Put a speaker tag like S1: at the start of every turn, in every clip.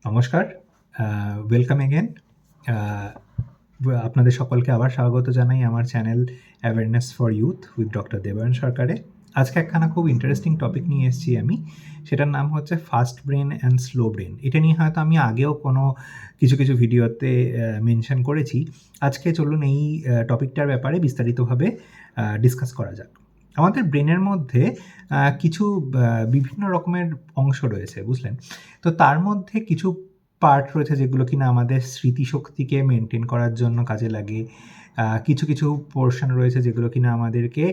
S1: নমস্কার, welcome again. আপনাদের সকলকে আবার স্বাগত জানাই আমার channel awareness for youth with doctor Debayan সরকারে। আজকে একখানা খুব ইন্টারেস্টিং টপিক নিয়ে এসেছি আমি। সেটার নাম হচ্ছে fast brain and slow brain. এটা নিয়ে হয়তো আমি আগেও কোনো কিছু ভিডিওতে মেনশন করেছি। আজকে চলুন এই টপিকটার ব্যাপারে বিস্তারিতভাবে ডিসকাস করা যাক। আমাদের ব্রেনের মধ্যে কিছু বিভিন্ন রকমের অংশ রয়েছে, বুঝলেন? তো তার মধ্যে কিছু পার্ট রয়েছে যেগুলো কিনা আমাদের স্মৃতিশক্তিকে মেনটেন করার জন্য কাজে লাগে। কিছু পোর্শন রয়েছে যেগুলো কিনা আমাদেরকে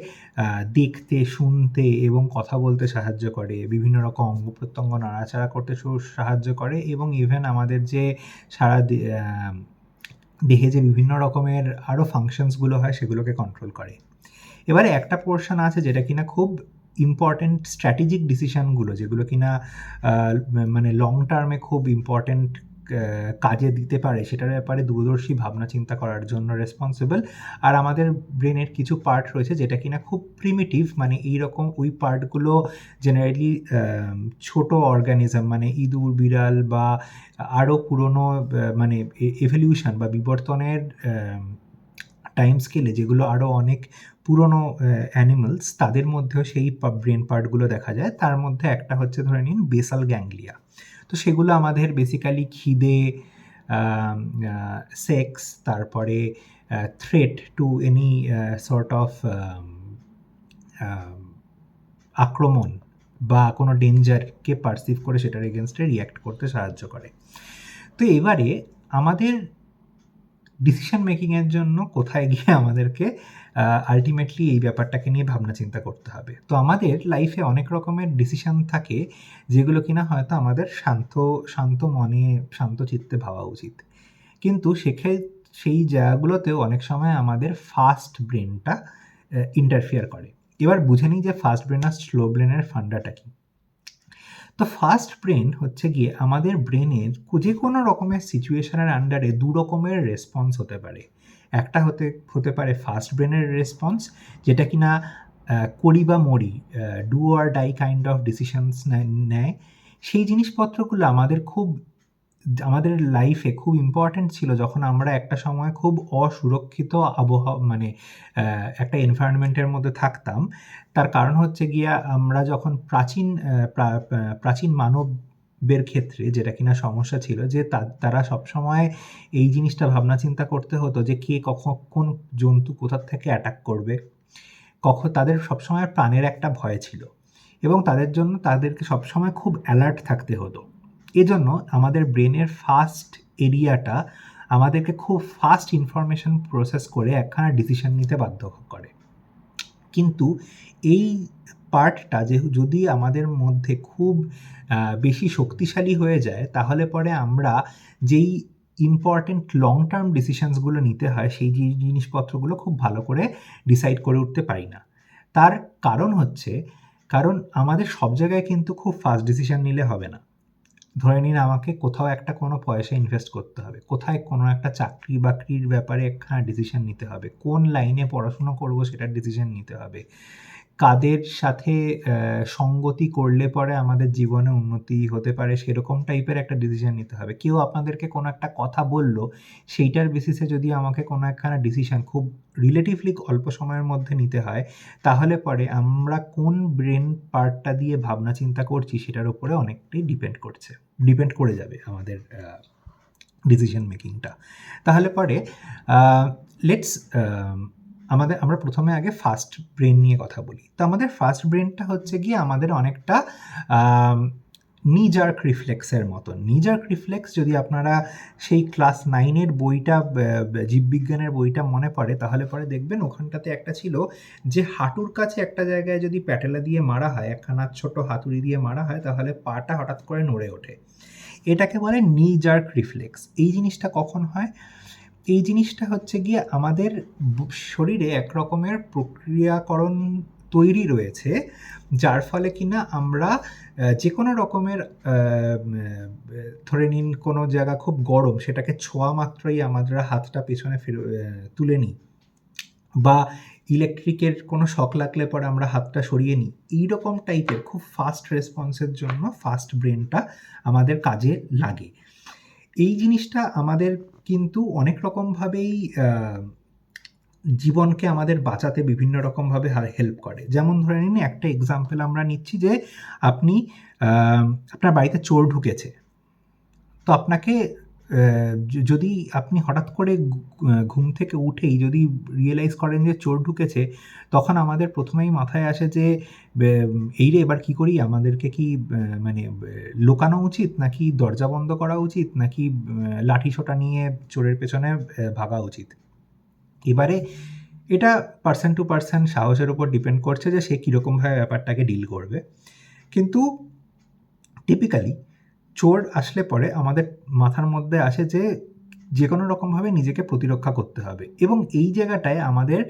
S1: দেখতে, শুনতে এবং কথা বলতে সাহায্য করে। বিভিন্ন রকম অঙ্গ-প্রত্যঙ্গ নাড়াচাড়া করতে সাহায্য করে এবং ইভেন আমাদের যে সারা দেহে যে বিভিন্ন রকমের আরও ফাংশনসগুলো হয় সেগুলোকে কন্ট্রোল করে। এবারে একটা পোর্শন আছে যেটা কিনা খুব ইম্পর্ট্যান্ট স্ট্র্যাটেজিক ডিসিশনগুলো, যেগুলো কিনা মানে লং টার্মে খুব ইম্পর্ট্যান্ট কাজে দিতে পারে, সেটার ব্যাপারে দূরদর্শী ভাবনা চিন্তা করার জন্য রেসপন্সিবল। আর আমাদের ব্রেনের কিছু পার্ট রয়েছে যেটা কিনা খুব প্রিমিটিভ, মানে এইরকম ওই পার্টগুলো জেনারেলি ছোট অর্গানিজম, মানে ইঁদুর, বিড়াল বা আরও পুরনো মানে এভলিউশন বা বিবর্তনের টাইম স্কেলে যেগুলো আরও অনেক পুরনো অ্যানিমালস, তাদের মধ্যেও সেই ব্রেন পার্টগুলো দেখা যায়। তার মধ্যে একটা হচ্ছে ধরে নিন বেসাল গ্যাংলিয়া। তো সেগুলো আমাদের বেসিক্যালি খিদে, সেক্স, তারপরে threat to any sort of আক্রমণ বা কোনো ডেঞ্জারকে পারসিভ করে সেটার এগেনস্টে রিয়্যাক্ট করতে সাহায্য করে। তো এবারে আমাদের ডিসিশন মেকিংয়ের জন্য কোথায় গিয়ে আমাদেরকে আলটিমেটলি এই ব্যাপারটাকে নিয়ে ভাবনা চিন্তা করতে হবে। তো আমাদের লাইফে অনেক রকমের ডিসিশন থাকে যেগুলো কিনা হয়তো আমাদের শান্ত মনে, শান্ত চিত্তে ভাবা উচিত। কিন্তু সেই জায়গাগুলোতেও অনেক সময় আমাদের ফাস্ট ব্রেনটা ইন্টারফিয়ার করে। এবার বুঝে নিই যে ফাস্ট ব্রেন আর স্লো ব্রেনের ফান্ডাটা কী। তো ফাস্ট ব্রেন হচ্ছে গিয়ে আমাদের ব্রেনের যে কোনো রকমের সিচুয়েশনের আন্ডারে দু রকমের রেসপন্স হতে পারে। একটা হতে পারে ফাস্ট ব্রেনের রেসপন্স, যেটা কিনা করি বা মরি, do or die kind of decisions নেয়। সেই জিনিসপত্রগুলো আমাদের লাইফে খুব ইম্পর্ট্যান্ট ছিল যখন আমরা একটা সময় খুব অসুরক্ষিত মানে একটা এনভায়রনমেন্টের মধ্যে থাকতাম। তার কারণ হচ্ছে গিয়া আমরা যখন প্রাচীন মানবের ক্ষেত্রে যেটা কিনা সমস্যা ছিল যে তারা সবসময় এই জিনিসটা ভাবনা চিন্তা করতে হতো যে কে কোন জন্তু কোথা থেকে অ্যাটাক করবে। তাদের সবসময় প্রাণের একটা ভয় ছিল এবং তাদেরকে সবসময় খুব অ্যালার্ট থাকতে হতো। এজন্য আমাদের ব্রেনের ফাস্ট এরিয়াটা আমাদেরকে খুব ফাস্ট ইনফরমেশন প্রসেস করে একখানা ডিসিশন নিতে বাধ্য করে। কিন্তু এই পার্টটা যদি আমাদের মধ্যে খুব বেশি শক্তিশালী হয়ে যায়, তাহলে পরে আমরা যেই ইম্পর্ট্যান্ট লং টার্ম ডিসিশনসগুলো নিতে হয় সেই জিনিসপত্রগুলো খুব ভালো করে ডিসাইড করে উঠতে পারি না। তার কারণ আমাদের সব জায়গায় কিন্তু খুব ফাস্ট ডিসিশন নিলে হবে না। ধরে নিন আমাকে কোথাও একটা কোনো পয়সা ইনভেস্ট করতে হবে, কোথায় কোনো একটা চাকরি বাকরির ব্যাপারে একখানা ডিসিশন নিতে হবে, কোন লাইনে পড়াশুনো করব সেটার ডিসিশন নিতে হবে, কাদের সাথে সঙ্গতি করলে পরে আমাদের জীবনে উন্নতি হতে পারে সেরকম টাইপের একটা ডিসিশন নিতে হবে। কেউ আপনাদেরকে কোনো একটা কথা বলল, সেইটার বেসিসে যদি আমাকে কোনো একখানা ডিসিশন খুব রিলেটিভলি অল্প সময়ের মধ্যে নিতে হয়, তাহলে পরে আমরা কোন ব্রেন পার্টটা দিয়ে ভাবনা চিন্তা করছি সেটার উপরে অনেকটাই ডিপেন্ড করে যাবে আমাদের ডিসিশন মেকিংটা। তাহলে পরে আমরা প্রথমে আগে ফাস্ট ব্রেন নিয়ে কথা বলি। তো আমাদের ফাস্ট ব্রেনটা হচ্ছে গিয়ে আমাদের অনেকটা নি জার্ক রিফ্লেক্সের মতন। নি জার্ক রিফ্লেক্স যদি আপনারা সেই ক্লাস 9-এর বইটা, জীববিজ্ঞানের বইটা মনে পড়ে, তাহলে পরে দেখবেন ওখানটাতে একটা ছিল যে হাঁটুর কাছে একটা জায়গায় যদি প্যাটেলা দিয়ে মারা হয়, একখানা ছোট হাতুড়ি দিয়ে মারা হয়, তাহলে পাটা হঠাৎ করে নড়ে ওঠে। এটাকে বলে নি জার্ক রিফ্লেক্স। এই জিনিসটা কখন হয়? এই জিনিসটা হচ্ছে গিয়ে আমাদের শরীরে এক রকমের প্রক্রিয়াকরণ তৈরি রয়েছে, যার ফলে কিনা আমরা যে কোনো রকমের ধরে নিন কোনো জায়গা খুব গরম, সেটাকে ছোঁয়া মাত্রই আমরা হাতটা পেছনে তুলে নিই, বা ইলেকট্রিকের কোনো শক লাগলে পরে আমরা হাতটা সরিয়ে নিই, এইরকম টাইপের খুব ফাস্ট রেসপন্সের জন্য ফাস্ট ব্রেনটা আমাদের কাজে লাগে। এই জিনিসটা আমাদের কিন্তু অনেক রকমভাবেই জীবনকে আমাদের বাঁচাতে বিভিন্ন রকমভাবে হেল্প করে। যেমন ধরে নিন, একটা এক্সাম্পল আমরা নিচ্ছি যে আপনি আপনার বাড়িতে চোর ঢুকেছে, তো আপনাকে যদি আপনি হঠাৎ করে ঘুম থেকে উঠেই যদি রিয়েলাইজ করেন যে চোর ঢুকেছে, তখন আমাদের প্রথমেই মাথায় আসে যে এই রে এবার কী করি, আমাদেরকে কি মানে লুকানো উচিত, নাকি দরজা বন্ধ করা উচিত, নাকি লাঠি সোঁটা নিয়ে চোরের পেছনে ভাগা উচিত। এবারে এটা পার্সন টু পার্সন সাহসের উপর ডিপেন্ড করছে যে সে কীরকমভাবে ব্যাপারটাকে ডিল করবে। কিন্তু টিপিক্যালি চোর আসলে পরে আমাদের মাথার মধ্যে আসে যে কোনো রকমভাবে নিজেকে প্রতিরক্ষা করতে হবে, এবং এই জায়গাটায় আমাদের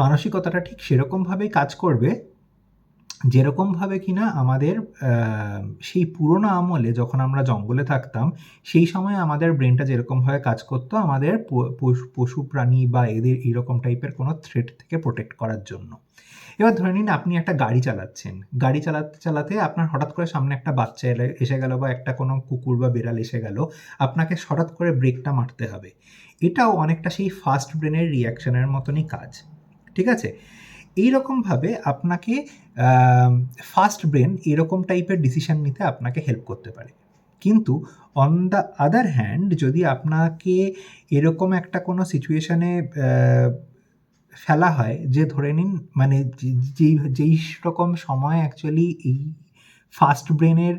S1: মানসিকতাটা ঠিক সেরকমভাবেই কাজ করবে যেরকমভাবে কিনা আমাদের সেই পুরোনো আমলে যখন আমরা জঙ্গলে থাকতাম, সেই সময় আমাদের ব্রেনটা যেরকমভাবে কাজ করতো আমাদের পশু প্রাণী বা এদের এইরকম টাইপের কোনো থ্রেট থেকে প্রোটেক্ট করার জন্য। এবার ধরে নিন আপনি একটা গাড়ি চালাচ্ছেন, গাড়ি চালাতে চালাতে আপনার হঠাৎ করে সামনে একটা বাচ্চা এসে গেল বা একটা কোনো কুকুর বা বেড়াল এসে গেল, আপনাকে হঠাৎ করে ব্রেকটা মারতে হবে। এটাও অনেকটা সেই ফাস্ট ব্রেনের রিয়াকশনের মতনই কাজ, ঠিক আছে? এইরকমভাবে আপনাকে ফাস্ট ব্রেন এরকম টাইপের ডিসিশন নিতে আপনাকে হেল্প করতে পারে। কিন্তু অন দ্য আদার হ্যান্ড, যদি আপনাকে এরকম একটা কোনো সিচুয়েশানে ফেলা হয় যে ধরে নিন মানে যেই রকম সময় অ্যাকচুয়ালি এই ফাস্ট ব্রেনের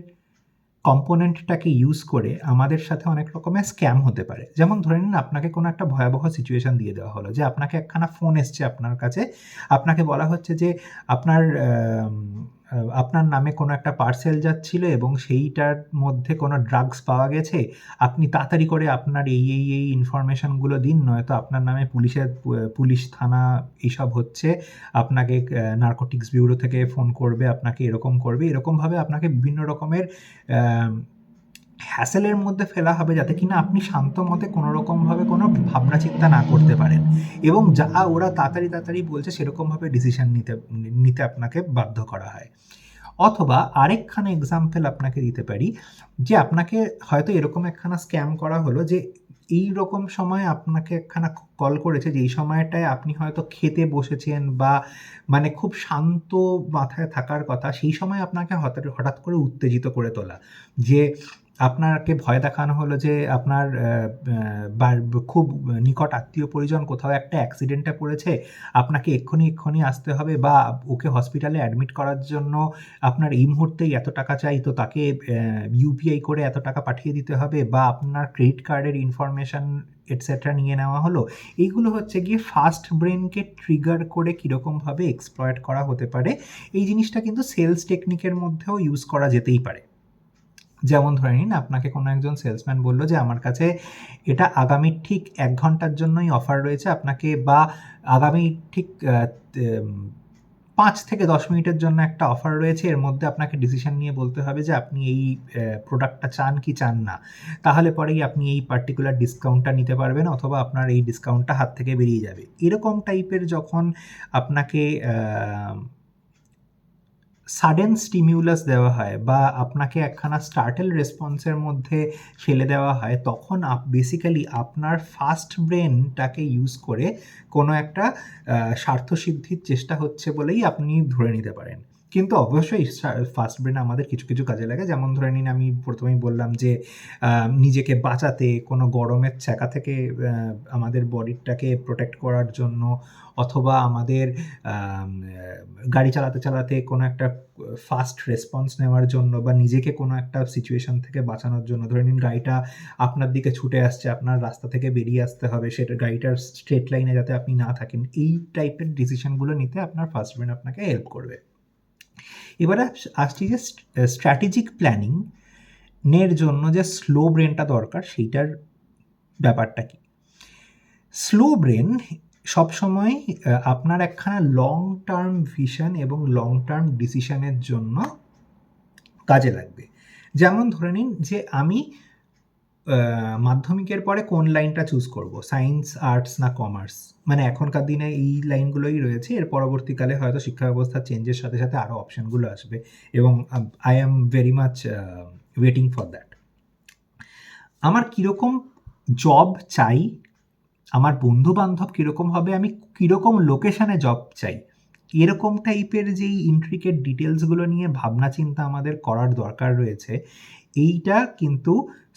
S1: কম্পোনেন্টটাকে ইউজ করে আমাদের সাথে অনেক রকমের স্ক্যাম হতে পারে। যেমন ধরে নিন আপনাকে কোনো একটা ভয়াবহ সিচুয়েশান দিয়ে দেওয়া হলো যে আপনাকে একখানা ফোন এসছে আপনার কাছে, আপনাকে বলা হচ্ছে যে আপনার নামে কোনো একটা পার্সেল যাচ্ছিল এবং সেইটার মধ্যে কোনো ড্রাগস পাওয়া গেছে, আপনি তাড়াতাড়ি করে আপনার এই ইনফরমেশনগুলো দিন, নয়তো আপনার নামে পুলিশ থানা এইসব হচ্ছে, আপনাকে নার্কোটিক্স ব্যুরো থেকে ফোন করবে, আপনাকে এরকম করবে, এরকমভাবে আপনাকে বিভিন্ন রকমের হ্যাসেলের মধ্যে ফেলা হবে যাতে কিনা আপনি শান্ত মতে কোনো রকমভাবে কোনো ভাবনা চিন্তা না করতে পারেন, এবং যা ওরা তাড়াতাড়ি বলছে সেরকমভাবে ডিসিশন নিতে আপনাকে বাধ্য করা হয়। অথবা আরেকখানা এক্সাম্পল আপনাকে দিতে পারি যে আপনাকে হয়তো এরকম একখানা স্ক্যাম করা হলো যে এই রকম সময় আপনাকে একখানা কল করেছে, যে এই সময়টায় আপনি হয়তো খেতে বসেছেন বা মানে খুব শান্ত মাথায় থাকার কথা, সেই সময় আপনাকে হঠাৎ করে উত্তেজিত করে তোলা, যে আপনাকে ভয় দেখানো হলো যে আপনার খুব নিকট আত্মীয় পরিজন কোথাও একটা অ্যাক্সিডেন্টে পড়েছে, আপনাকে এক্ষুনি আসতে হবে, বা ওকে হসপিটালে অ্যাডমিট করার জন্য আপনার এই মুহূর্তেই এত টাকা চাই, তো তাকে ইউপিআই করে এত টাকা পাঠিয়ে দিতে হবে, বা আপনার ক্রেডিট কার্ডের ইনফরমেশান এটসেট্রা নিয়ে নেওয়া হলো। এইগুলো হচ্ছে গিয়ে ফাস্ট ব্রেনকে ট্রিগার করে কীরকমভাবে এক্সপ্লয়েট করা হতে পারে। এই জিনিসটা কিন্তু সেলস টেকনিকের মধ্যেও ইউজ করা যেতেই পারে। যেমন ধরে নিন আপনাকে কোনো একজন সেলসম্যান বললো যে আমার কাছে এটা আগামী ঠিক 1 ঘন্টার জন্যই অফার রয়েছে আপনাকে, বা আগামী ঠিক 5 থেকে 10 মিনিটের জন্য একটা অফার রয়েছে, এর মধ্যে আপনাকে ডিসিশন নিয়ে বলতে হবে যে আপনি এই প্রোডাক্টটা চান কি চান না, তাহলে পরেই আপনি এই পার্টিকুলার ডিসকাউন্টটা নিতে পারবেন, অথবা আপনার এই ডিসকাউন্টটা হাত থেকে বেরিয়ে যাবে। এরকম টাইপের যখন আপনাকে সাডেন স্টিমিউলাস দেওয়া হয় বা আপনাকে একখানা স্টার্টেল রেসপন্সের মধ্যে ফেলে দেওয়া হয়, তখন বেসিক্যালি আপনার ফাস্ট ব্রেনটাকে ইউজ করে কোনো একটা স্বার্থসিদ্ধির চেষ্টা হচ্ছে বলেই আপনি ধরে নিতে পারেন। কিন্তু অবশ্যই ফাস্ট ব্রেন আমাদের কিছু কাজে লাগে। যেমন ধরে নিন আমি প্রথমেই বললাম যে নিজেকে বাঁচাতে, কোনো গরমের ছ্যাঁকা থেকে আমাদের বডিটাকে প্রোটেক্ট করার জন্য, অথবা আমাদের গাড়ি চালাতে কোনো একটা ফাস্ট রেসপন্স নেওয়ার জন্য, বা নিজেকে কোনো একটা সিচুয়েশন থেকে বাঁচানোর জন্য। ধরে নিন গাড়িটা আপনার দিকে ছুটে আসছে, আপনার রাস্তা থেকে বেরিয়ে আসতে হবে, সেটা গাড়িটার স্ট্রেট লাইনে যাতে আপনি না থাকেন, এই টাইপের ডিসিশনগুলো নিতে আপনার ফাস্ট ব্রেন আপনাকে হেল্প করবে। এবারে আসছি যে স্ট্র্যাটেজিক প্ল্যানিং এর জন্য যে স্লো ব্রেনটা দরকার, সেইটার ব্যাপারটা কি। স্লো ব্রেন সবসময় আপনার একখানা লং টার্ম ভিশন এবং লং টার্ম ডিসিশনের জন্য কাজে লাগবে। যেমন ধরে নিন যে আমি মাধ্যমিকের পরে কোন লাইনটা চুজ করব, সায়েন্স, আর্টস না কমার্স। মানে এখনকার দিনে এই লাইনগুলোই রয়েছে, এর পরবর্তীকালে হয়তো শিক্ষা ব্যবস্থা চেঞ্জের সাথে সাথে আরও অপশানগুলো আসবে, এবং I am very much waiting for that. আমার কীরকম জব চাই, আমার বন্ধু বান্ধব কীরকম হবে, আমি কীরকম লোকেশানে জব চাই, এরকম টাইপের যেই ইন্ট্রিকেট ডিটেলসগুলো নিয়ে ভাবনা চিন্তা আমাদের করার দরকার রয়েছে। এইটা কিন্তু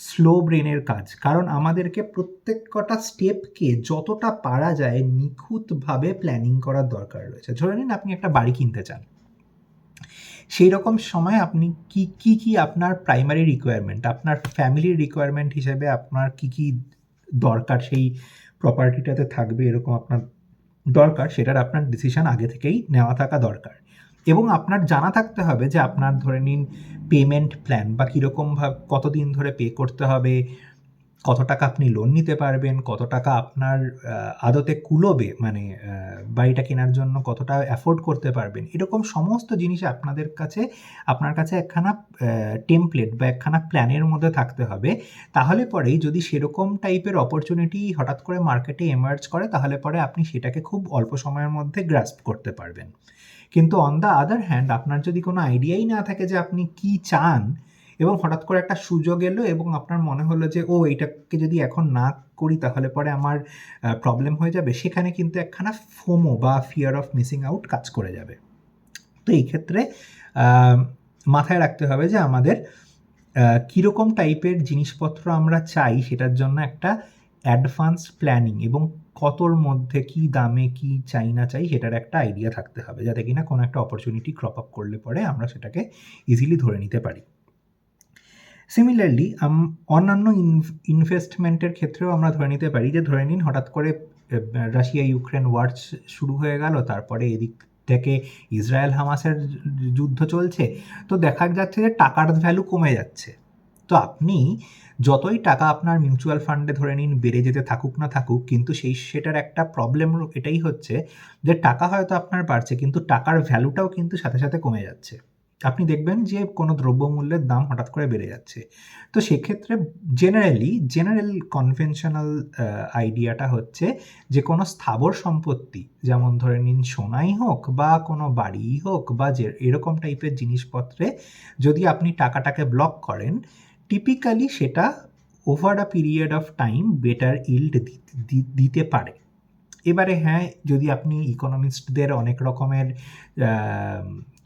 S1: স্লো ব্রেনের কাজ, কারণ আমাদেরকে প্রত্যেক কটা স্টেপকে যতটা পারা যায় নিখুঁতভাবে প্ল্যানিং করার দরকার রয়েছে। ধরে নিন আপনি একটা বাড়ি কিনতে চান, সেই রকম সময় আপনি কি আপনার প্রাইমারি রিকোয়ারমেন্ট, আপনার ফ্যামিলির রিকোয়ারমেন্ট হিসেবে আপনার কি দরকার সেই প্রপার্টিটাতে থাকবে এরকম আপনার দরকার, সেটার আপনার ডিসিশন আগে থেকেই নেওয়া থাকা দরকার। এবং আপনার জানা থাকতে হবে যে আপনার ধরে নিন পেমেন্ট প্ল্যান বা কীরকমভাবে কতদিন ধরে পে করতে হবে, কত টাকা আপনি লোন নিতে পারবেন, কত টাকা আপনার আদতে কুলোবে, মানে বাড়িটা কেনার জন্য কতটা অ্যাফোর্ড করতে পারবেন, এরকম সমস্ত জিনিস আপনার কাছে একখানা টেমপ্লেট বা একখানা প্ল্যানের মধ্যে থাকতে হবে। তাহলে পরেই যদি সেরকম টাইপের অপরচুনিটি হঠাৎ করে মার্কেটে এমার্জ করে, তাহলে পরে আপনি সেটাকে খুব অল্প সময়ের মধ্যে গ্রাস্প করতে পারবেন। কিন্তু অন দ্য আদার হ্যান্ড, আপনার যদি কোনো আইডিয়াই না থাকে যে আপনি কি চান, এবং হঠাৎ করে একটা সুযোগ এলো এবং আপনার মনে হলো যে এইটাকে যদি এখন না করি তাহলে পরে আমার প্রবলেম হয়ে যাবে, সেখানে কিন্তু একখানা ফোমো বা ফিয়ার অফ মিসিং আউট কাজ করে যাবে। তো এই ক্ষেত্রে মাথায় রাখতে হবে যে আমাদের কীরকম টাইপের জিনিসপত্র আমরা চাই, সেটার জন্য একটা অ্যাডভান্স প্ল্যানিং এবং কতর মধ্যে কি দামে কি চাই না চাই সেটার একটা আইডিয়া থাকতে হবে, যাতে কিনা কোনো একটা অপরচুনিটি ক্রপ আপ করলে পরে আমরা সেটাকে ইজিলি ধরে নিতে পারি। সিমিলারলি অন্যান্য ইনভেস্টমেন্টের ক্ষেত্রেও আমরা ধরে নিতে পারি যে ধরে নিন হঠাৎ করে রাশিয়া ইউক্রেন ওয়ার শুরু হয়ে গেল, তারপরে এদিক থেকে ইসরায়েল হামাসের যুদ্ধ চলছে, তো দেখা যাচ্ছে যে টাকার ভ্যালু কমে যাচ্ছে। তো আপনি যতই টাকা আপনার মিউচুয়াল ফান্ডে ধরে নিন বেড়ে যেতে থাকুক না থাকুক, কিন্তু সেটার একটা প্রবলেম এটাই হচ্ছে যে টাকা হয়তো আপনার বাড়ছে, কিন্তু টাকার ভ্যালুটাও কিন্তু সাথে সাথে কমে যাচ্ছে। আপনি দেখবেন যে কোনো দ্রব্যমূল্যের দাম হঠাৎ করে বেড়ে যাচ্ছে। তো সেক্ষেত্রে জেনারেল কনভেনশনাল আইডিয়াটা হচ্ছে যে কোনো স্থাবর সম্পত্তি, যেমন ধরে নিন সোনাই হোক বা কোনো বাড়িই হোক বা এরকম টাইপের জিনিসপত্রে যদি আপনি টাকাটাকে ব্লক করেন, টিপিক্যালি সেটা over a period of time better yield দিতে পারে। এবারে হ্যাঁ, যদি আপনি ইকোনমিস্টদের অনেক রকমের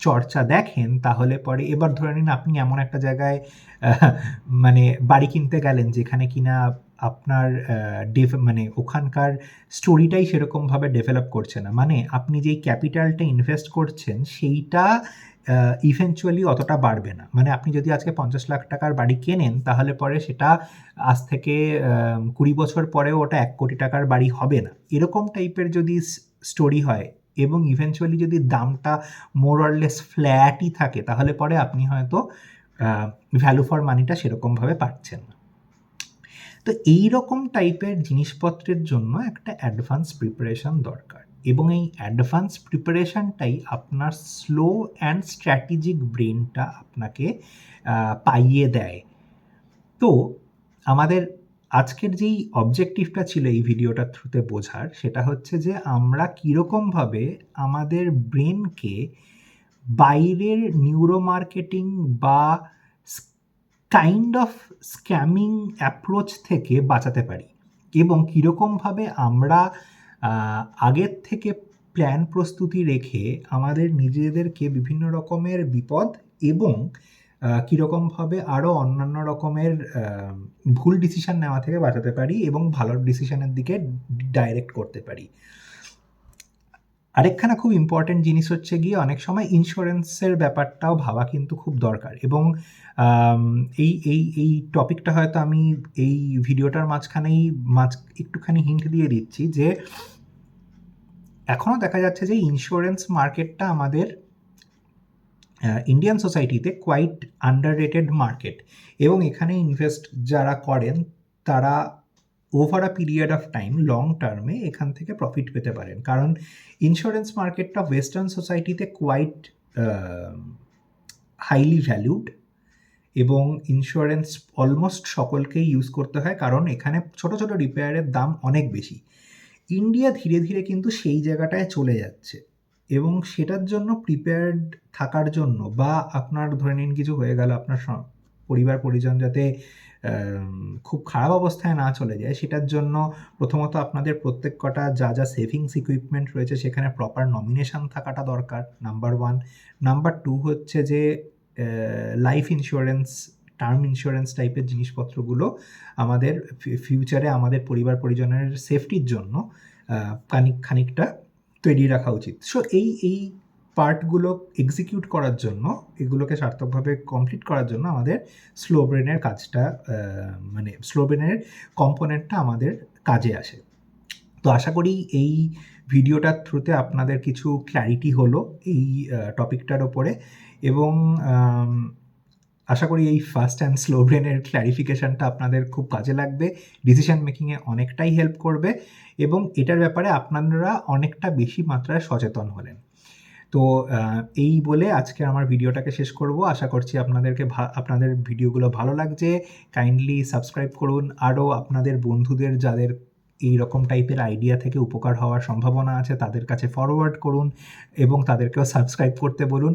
S1: চর্চা দেখেন, তাহলে পরে এবার ধরে নিন আপনি এমন একটা জায়গায় মানে বাড়ি কিনতে গেলেন যেখানে কিনা আপনার মানে ওখানকার স্টোরিটাই সেরকমভাবে ডেভেলপ করছে না, মানে আপনি যেই ক্যাপিটালটা ইনভেস্ট করছেন সেইটা ইভেনচুয়ালি অতটা বাড়বে না। মানে আপনি যদি আজকে 50 লাখ টাকার বাড়ি কেনেন, তাহলে পরে সেটা আজ থেকে 20 বছর পরেও ওটা 1 কোটি টাকার বাড়ি হবে না। এরকম টাইপের যদি স্টোরি হয় এবং ইভেনচুয়ালি যদি দামটা মোর অর লেস ফ্ল্যাটই থাকে, তাহলে পরে আপনি হয়তো ভ্যালু ফর মানিটা সেরকমভাবে পাচ্ছেন না। তো এইরকম টাইপের জিনিসপত্রের জন্য একটা অ্যাডভান্স প্রিপারেশন দরকার, এবং এই অ্যাডভান্স প্রিপারেশনটাই আপনার স্লো অ্যান্ড স্ট্র্যাটেজিক ব্রেনটা আপনাকে পাইয়ে দেয়। তো আমাদের আজকের যেই অবজেক্টিভটা ছিল এই ভিডিওটার থ্রুতে বোঝার, সেটা হচ্ছে যে আমরা কীরকমভাবে আমাদের ব্রেনকে বাইরের নিউরো মার্কেটিং বা কাইন্ড অফ স্ক্যামিং অ্যাপ্রোচ থেকে বাঁচাতে পারি, এবং কীরকমভাবে আমরা আগের থেকে প্ল্যান প্রস্তুতি রেখে আমাদের নিজেদেরকে বিভিন্ন রকমের বিপদ এবং কীরকমভাবে আরও অন্যান্য রকমের ভুল ডিসিশান নেওয়া থেকে বাঁচাতে পারি এবং ভালো ডিসিশানের দিকে ডাইরেক্ট করতে পারি। আরেকখানা খুব ইম্পর্টেন্ট জিনিস হচ্ছে গিয়ে অনেক সময় ইন্স্যুরেন্সের ব্যাপারটাও ভাবা কিন্তু খুব দরকার, এবং এই টপিকটা হয়তো আমি এই ভিডিওটার মাঝখানেই একটুখানি হিন্ট দিয়ে দিচ্ছি যে এখনও দেখা যাচ্ছে যে ইন্স্যুরেন্স মার্কেটটা আমাদের ইন্ডিয়ান সোসাইটিতে কোয়াইট আন্ডাররেটেড মার্কেট, এবং এখানে ইনভেস্ট যারা করেন তারা over a period of time long টার্মে এখান থেকে প্রফিট পেতে পারেন, কারণ ইন্স্যুরেন্স মার্কেটটা ওয়েস্টার্ন সোসাইটিতে কোয়াইট হাইলি ভ্যালুড, এবং ইন্স্যুরেন্স অলমোস্ট সকলকেই ইউজ করতে হয়, কারণ এখানে ছোট ছোট রিপেয়ারের দাম অনেক বেশি। ইন্ডিয়া ধীরে ধীরে কিন্তু সেই জায়গাটায় চলে যাচ্ছে, এবং সেটার জন্য প্রিপেয়ার্ড থাকার জন্য, বা আপনার ধরে নিন কিছু হয়ে গেল, আপনার পরিবার পরিজন যাতে খুব খারাপ অবস্থায় না চলে যায়, সেটার জন্য প্রথমত আপনাদের প্রত্যেক কটা যা যা সেভিংস ইকুইপমেন্ট রয়েছে সেখানে প্রপার নমিনেশন থাকাটা দরকার, নাম্বার 1। নাম্বার 2 হচ্ছে যে লাইফ ইন্স্যুরেন্স, টার্ম ইন্স্যুরেন্স টাইপের জিনিসপত্রগুলো আমাদের ফিউচারে আমাদের পরিবার পরিজনের সেফটির জন্য খানিকটা তৈরি রাখা উচিত। সো এই পার্টগুলো এক্সিকিউট করার জন্য, এগুলোকে সার্থকভাবে কমপ্লিট করার জন্য আমাদের স্লো ব্রেনের কাজটা, মানে স্লো ব্রেনের কম্পোনেন্টটা আমাদের কাজে আসে। তো আশা করি এই ভিডিওটার থ্রুতে আপনাদের কিছু ক্ল্যারিটি হলো এই টপিকটার ওপরে, এবং আশা করি এই ফাস্ট অ্যান্ড স্লো ব্রেনের ক্ল্যারিফিকেশানটা আপনাদের খুব কাজে লাগবে, ডিসিশন মেকিংয়ে অনেকটাই হেল্প করবে, এবং এটার ব্যাপারে আপনারা অনেকটা বেশি মাত্রায় সচেতন হলেন। তো এই বলে আজকে আমার ভিডিওটাকে শেষ করব। আশা করছি আপনাদের ভিডিওগুলো ভালো লাগছে। কাইন্ডলি সাবস্ক্রাইব করুন, আরও আপনাদের বন্ধুদের যাদের এই রকম টাইপের আইডিয়া থেকে উপকার হওয়ার সম্ভাবনা আছে তাদের কাছে ফরওয়ার্ড করুন, এবং তাদেরকেও সাবস্ক্রাইব করতে বলুন।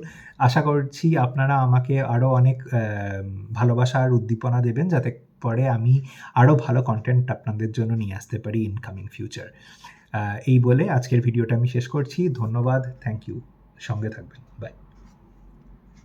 S1: আশা করছি আপনারা আমাকে আরও অনেক ভালোবাসা আর উদ্দীপনা দেবেন, যাতে পরে আমি আরও ভালো কন্টেন্ট আপনাদের জন্য নিয়ে আসতে পারি ইনকামিং ফিউচার। এই বলে আজকের ভিডিওটা আমি শেষ করছি। ধন্যবাদ, থ্যাংক ইউ, সঙ্গে থাকবেন।